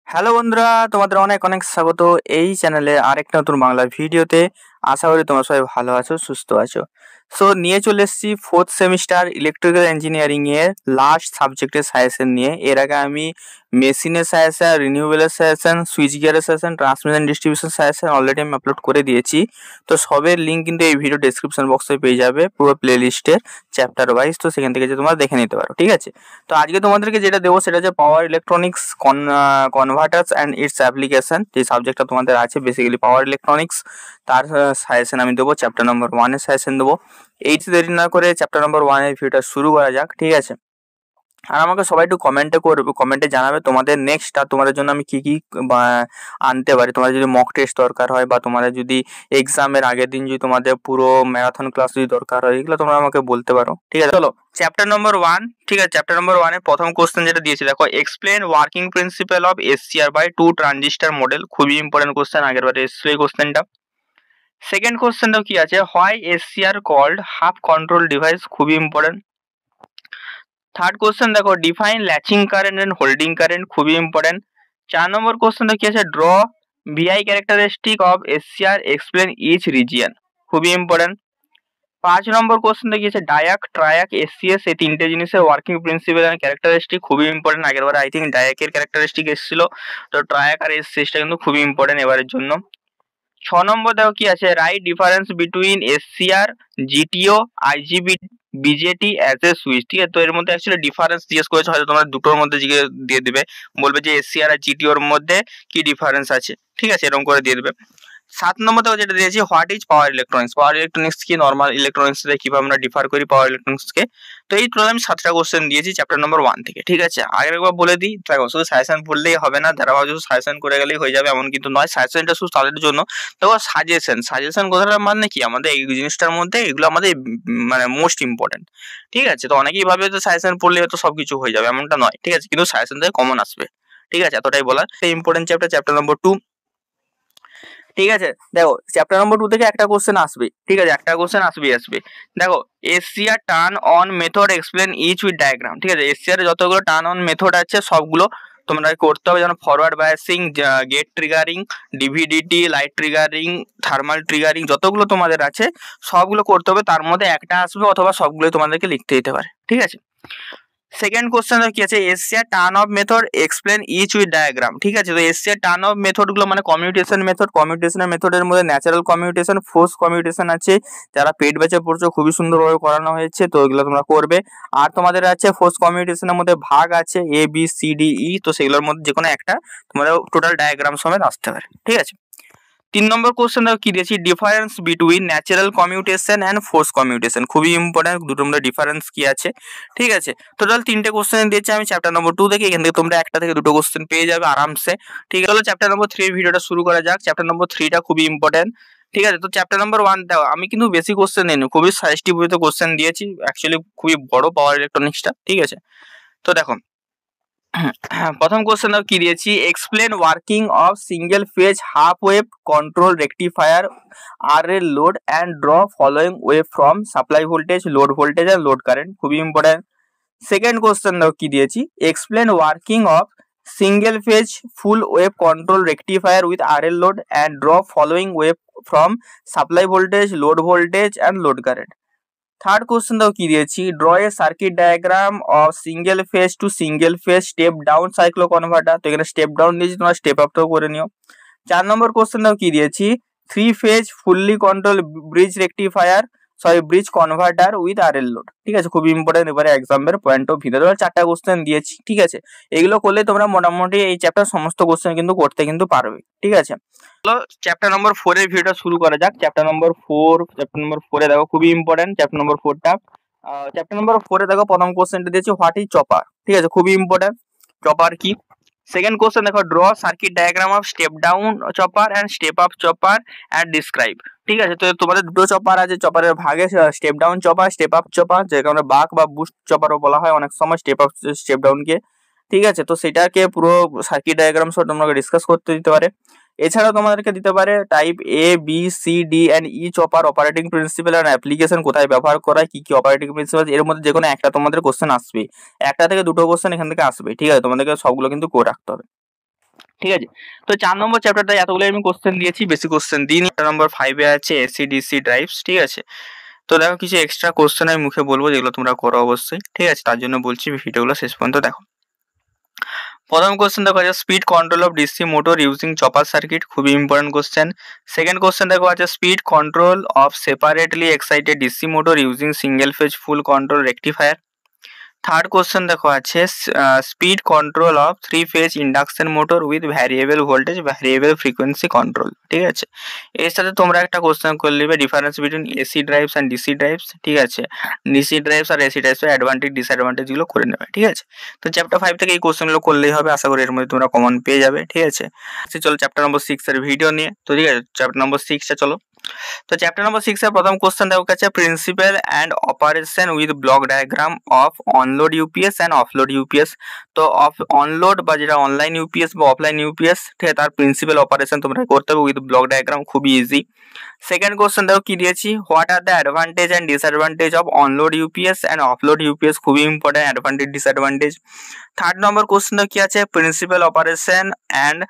Hello বন্ধুরা, তোমাদের অনেক অনেক স্বাগত এই চ্যানেলে আরেকটা নতুন বাংলা ভিডিওতে। আশা করি তোমরা সবাই ভালো আছো, সুস্থ আছো। সো নিয়ে চলে এসেছি ফোর্থ সেমিস্টার ইলেকট্রিক্যাল ইঞ্জিনিয়ারিং এর লাস্ট সাবজেক্টের সাজেশন নিয়ে। এর আগে আমি মেশিনের সাজেশন, রিনিউয়েবলের সাজেশন, সুইচ গিয়ারের suggestion, transmission distribution suggestion already আমি আপলোড করে দিয়েছি। তো সবের লিঙ্ক কিন্তু এই ভিডিও ডেসক্রিপশন বক্সে পেয়ে যাবে, পুরো প্লে লিস্টের চ্যাপ্টার ওয়াইজ। তো সেখান থেকে যে তোমরা দেখে নিতে পারো, ঠিক আছে। তো আজকে তোমাদেরকে যেটা দেবো সেটা হচ্ছে power electronics converters and its application. যে সাবজেক্টটা তোমাদের আছে বেসিক্যালি পাওয়ার ইলেকট্রনিক্স, তার সাজেশন আমি দেবো। চ্যাপ্টার নম্বর 1-এর সাজেশন দেবো। দেরি না করে চ্যাপ্টার নম্বর 1-এর ভিডিওটা শুরু করা যাক, ঠিক আছে। আর আমাকে সবাই একটু কমেন্টে জানাবে তোমাদের নেক্সট আর তোমাদের জন্য আমি কি আনতে পারি। তোমাদের যদি মক টেস্ট দরকার হয় বা তোমাদের যদি এক্সামের আগের দিন যদি তোমাদের পুরো ম্যারাথন ক্লাস যদি দরকার হয়, এগুলো তোমরা আমাকে বলতে পারো, ঠিক আছে। চলো চ্যাপ্টার নম্বর 1, ঠিক আছে। চ্যাপ্টার নম্বর 1-এর প্রথম কোশ্চেন যেটা দিয়েছি দেখো, explain working principle of SCR by 2 transistor model. খুবই ইম্পর্টেন্ট কোশ্চেন, আগের বারে এসেছিল এই কোশ্চেনটা। সেকেন্ড কোশ্চেনটাও কি আছে, why SCR called half control device. খুবই ইম্পর্টেন্ট। থার্ড কোশ্চেন দেখো, define latching current and holding current. খুবই ইম্পর্টেন্ট। 4 নম্বর কোশ্চেনটা কি আছে, draw VI characteristic of SCR, explain each region. খুবই ইম্পর্টেন্ট। 5 নম্বর কোশ্চেনটা কি আছে, ডায়াক, ট্রায়াক, এসসিএস, এই তিনটে জিনিসের ওয়ার্কিং প্রিন্সিপাল এন্ড ক্যারেক্টারিস্টিক। খুবই ইম্পর্টেন্ট। আগের বার আই থিঙ্ক ডায়াকের ক্যারেক্টারিস্টিক এসেছিল, তো ট্রায়াক আর এসসিএসটা কিন্তু খুবই ইম্পর্টেন্ট এবারের জন্য। 6 নম্বর দেখো কি আছে, right difference between SCR, জিটিও, IGB, BJD as a switch. ঠিক আছে, তো এর মধ্যে অ্যাকচুয়ালি ডিফারেন্স জিজ্ঞেস করেছে, হয়তো তোমরা দুটোর মধ্যে দিয়ে দিবে, বলবে যে এসসিআর আর জিটিওর মধ্যে কি ডিফারেন্স আছে, ঠিক আছে, এরকম করে দিয়ে দেবে। 7 নম্বর দেখো যেটা দিয়েছি, what is power electronics. Power electronics কি, নর্মাল ইলেকট্রনিক্স থেকে কিভাবে আমরা ডিফার করি পাওয়ার ইলেকট্রনিক্সকে। তো এই টোটাল আমি 7টা কোশ্চেন দিয়েছি চ্যাপ্টার নম্বর 1 থেকে, ঠিক আছে। আগের একবার বলে দিই, দেখো শুধু সাজেশন পড়লেই হবে না, ধারাবাহিক শুধু সাজেশন করে গেলেই হয়ে যাবে এমন কিন্তু নয়। সাজেশনটা শুধু তাদের জন্য। দেখো সাজেশন কথাটা মানে কি, আমাদের এই জিনিসটার মধ্যে এগুলো আমাদের মানে মোস্ট ইম্পর্টেন্ট, ঠিক আছে। তো অনেকেই ভাবে যে সাজেশন পড়লে হয়তো সবকিছু হয়ে যাবে, এমনটা নয়, ঠিক আছে। কিন্তু সাজেশন থেকে কমন আসবে, ঠিক আছে, এতটাই বলার। সেই ইম্পর্টেন্ট চ্যাপ্টার নম্বর 2, ঠিক আছে। দেখো চ্যাপ্টার নম্বর 2 থেকে একটা কোশ্চেন আসবে, ঠিক আছে, একটা কোশ্চেন আসবে। দেখো SCR turn on method, explain each with diagram. ঠিক আছে, এসসিআর যতগুলো টার্ন অন মেথড আছে সবগুলো তোমরা করতে হবে, যেমন forward biasing, gate triggering, D V D T, light triggering, thermal triggering, যতগুলো তোমাদের আছে সবগুলো করতে হবে। তার মধ্যে একটা আসবে অথবা সবগুলোই তোমাদেরকে লিখতে দিতে পারে, ঠিক আছে। সেকেন্ড কোশ্চেন কি আছে, SCR turn off method, explain each with diagram. ঠিক আছে, তো এসসিআর টার্ন অফ মেথড গুলো মানে কমিউটেশন মেথড। কমিউটেশনের মেথডের মধ্যে ন্যাচারাল কমিউটেশন, ফোর্স কমিউটেশন আছে। যারা পেড ব্যাচে পড়ছো খুবই সুন্দরভাবে করানো হয়েছে, তো এগুলো তোমরা করবে। আর তোমাদের আছে ফোর্স কমিউটেশনের মধ্যে ভাগ আছে এ বি সি ডি ই, তো সেগুলোর মধ্যে যে কোনো একটা তোমাদের টোটাল ডায়াগ্রাম সমেত আসতে পারে, ঠিক আছে। 3 নম্বর কোশ্চেন দেখো কি দিয়েছি, difference between natural commutation and force commutation. খুবই ইম্পর্টেন্ট, দুটোর মধ্যে ডিফারেন্স কি আছে, ঠিক আছে। টোটাল 3টে কোশ্চেন দিয়েছি আমি চ্যাপ্টার নম্বর 2 থেকে। এখান থেকে তোমরা একটা থেকে দুটো কোশ্চেন পেয়ে যাবে আরামসে, ঠিক আছে। চলো চ্যাপ্টার নম্বর 3 ভিডিওটা শুরু করা যাক। চ্যাপ্টার নম্বর 3টা খুবই ইম্পর্টেন্ট, ঠিক আছে। তো চ্যাপ্টার নম্বর 1 দাও, আমি কিন্তু বেশি কোশ্চেন নিইনি, খুবই সাজেস্টিভ ওয়েতে কোশ্চেন দিয়েছি। অ্যাকচুয়ালি খুবই বড় পাওয়ার ইলেকট্রনিক্সটা, ঠিক আছে। তো দেখো প্রথম কোশ্চেন কি দিয়েছি, explain working of single phase half wave control rectifier R a load and draw following wave from supply voltage, load voltage আর লোড কারেন্ট। খুবই ইম্পর্টেন্ট। সেকেন্ড কোশ্চেন কি দিয়েছি, explain working of single phase full wave control rectifier with R L load and draw following wave from supply voltage, load voltage and load current. Third question দাও কি দিয়েছি, draw a circuit diagram of single phase to single phase step down cyclo converter. তো এখানে step down দিয়েছি, তোমরা step আপটাও করে নিও। 4 নম্বর question দাও কি দিয়েছি, 3 phase fully control bridge rectifier bridge converter with R L load. ঠিক আছে, খুবই ইম্পর্টেন্ট এবারে এক্সামের পয়েন্ট অফ ভিউ। 4টা কোশ্চেন দিয়েছি, ঠিক আছে। এগুলো করলে তোমরা মোটামুটি এই চ্যাপ্টার সমস্ত কোশ্চেন কিন্তু করতে কিন্তু পারবে, ঠিক আছে। চ্যাপ্টার নম্বর 4 এর ভিডিওটা শুরু করা যাক। চ্যাপ্টার নম্বর 4 এ দেখো খুবই ইম্পর্টেন্ট চ্যাপ্টার নম্বর 4টা। চ্যাপ্টার নম্বর 4 এ দেখো প্রথম কোশ্চেনটা দিয়েছি, হোয়াট ইজ চপার। ঠিক আছে, খুবই ইম্পর্টেন্ট, চপার কি। সেকেন্ড কোশ্চেন দেখো, draw circuit diagram of step down chopper and step up chopper and describe. ঠিক আছে, তো তোমাদের দুটো চপার আছে, চপারের ভাগে step down chopper, step up chopper, যেটাকে আমরা বাক বা বুস্ট চপারও বলা হয় অনেক সময়, স্টেপ আপ স্টেপ ডাউনকে। ঠিক আছে, তো সেটাকে পুরো সার্কিট ডায়াগ্রাম সহ তোমরা ডিসকাস করতে দিতে পারে। এছাড়াও তোমাদেরকে দিতে পারে type A B C D and E chopper, operating principle and application, কোথায় ব্যবহার করা, কি কি অপারেটিং প্রিন্সিপাল, এর মধ্যে যে কোনো একটা তোমাদের কোশ্চেন আসবে, একটা থেকে দুটো কোশ্চেন এখান থেকে আসবে, ঠিক আছে। তোমাদেরকে সবগুলো কিন্তু করে রাখতে হবে। ঠিক আছে। তো 4 নম্বর চ্যাপ্টারটা এতগুলো আমি কোশ্চেন দিয়েছি, বেশি কোশ্চেন দিইনি। চ্যাপ্টার নাম্বার 5 এ আছে এসি ডিসি ড্রাইভস, ঠিক আছে। তো দেখো কিছু এক্সট্রা কোশ্চেন আমি মুখে বলবো যেগুলো তোমরা করো অবশ্যই, ঠিক আছে। তার জন্য বলছি ভিডিওগুলো শেষ পর্যন্ত দেখো। প্রথম কোশ্চেন দেখো আছে speed control of DC motor using chopper circuit, খুবই ইম্পর্টেন্ট কোশ্চেন। সেকেন্ড কোশ্চেন দেখো আছে speed control of separately excited DC motor using single phase full control rectifier. Third question দেখো আছে speed control of 3 phase induction motor with variable voltage variable frequency control, ঠিক আছে। এর সাথে তোমরা একটা কোশ্চেন করে নেবে difference between AC drives and DC drives, ঠিক আছে। ডিসি ড্রাইভস আর এসি ড্রাইভস এর অ্যাডভান্টেজ ডিসঅ্যাডভান্টেজ গুলো করে নেবে, ঠিক আছে। তো চ্যাপ্টার 5 থেকে এই কোশ্চেনগুলো করলেই হবে, আশা করি এর মধ্যে তোমরা কমন পেয়ে যাবে, ঠিক আছে। চলো চ্যাপ্টার নম্বর 6 এর ভিডিও নিয়ে, তো ঠিক আছে চ্যাপ্টার নম্বর 6 এ চলো। তো চ্যাপ্টার নম্বর 6 এর প্রথম কোশ্চেন দেখো আছে principal and operation with block diagram of onload UPS and offload UPS. তো অনলোড বা যেটা অনলাইন ইউপিএস বা অফলাইন ইউপিএস, ঠিক আছে, তার প্রিন্সিপাল অপারেশন তোমরা করতে হবে উইথ ব্লক ডায়াগ্রাম, খুবই ইজি। সেকেন্ড কোশ্চেন দেখো কি দিয়েছি, what are the advantage and disadvantage of onload UPS and offload UPS, খুবই important advantage disadvantage. Third number question দেখো কি আছে প্রিন্সিপাল অপারেশন অ্যান্ড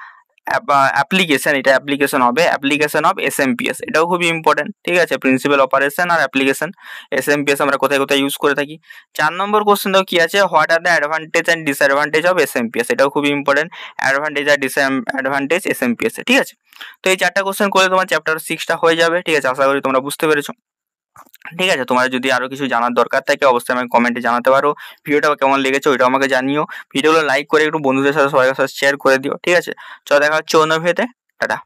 অ্যাপ্লিকেশন, এটা অ্যাপ্লিকেশন হবে অ্যাপ্লিকেশন অফ এসএমপিএস, এটাও খুবই ইম্পর্টেন্ট, ঠিক আছে। প্রিন্সিপাল অপারেশন আর অ্যাপ্লিকেশন এসএমপিএস আমরা কোথায় কোথায় ইউজ করে থাকি। 4 নম্বর কোশ্চেন দেখো কি আছে what are the advantage and disadvantage of SMPS, এটাও খুবই ইম্পর্টেন্ট অ্যাডভান্টেজ আর ডিসঅ্যাডভান্টেজ এসএমপিএস, ঠিক আছে। তো এই 4টা কোশ্চেন করলে তোমার চ্যাপ্টার 6টা হয়ে যাবে, ঠিক আছে। আশা করি তোমরা বুঝতে পেরেছো, ঠিক আছে। তোমার যদি আরো কিছু জানার দরকার থাকে অবশ্যই আমাকে কমেন্টে জানাতে পারো। ভিডিওটা কেমন লেগেছে ওইটাও আমাকে জানিও। ভিডিওগুলো লাইক করে একটু বন্ধুদের সাথে সবার সাথে শেয়ার করে দিও, ঠিক আছে। চলো দেখা হচ্ছে অন্য ভিডিওতে, টাটা।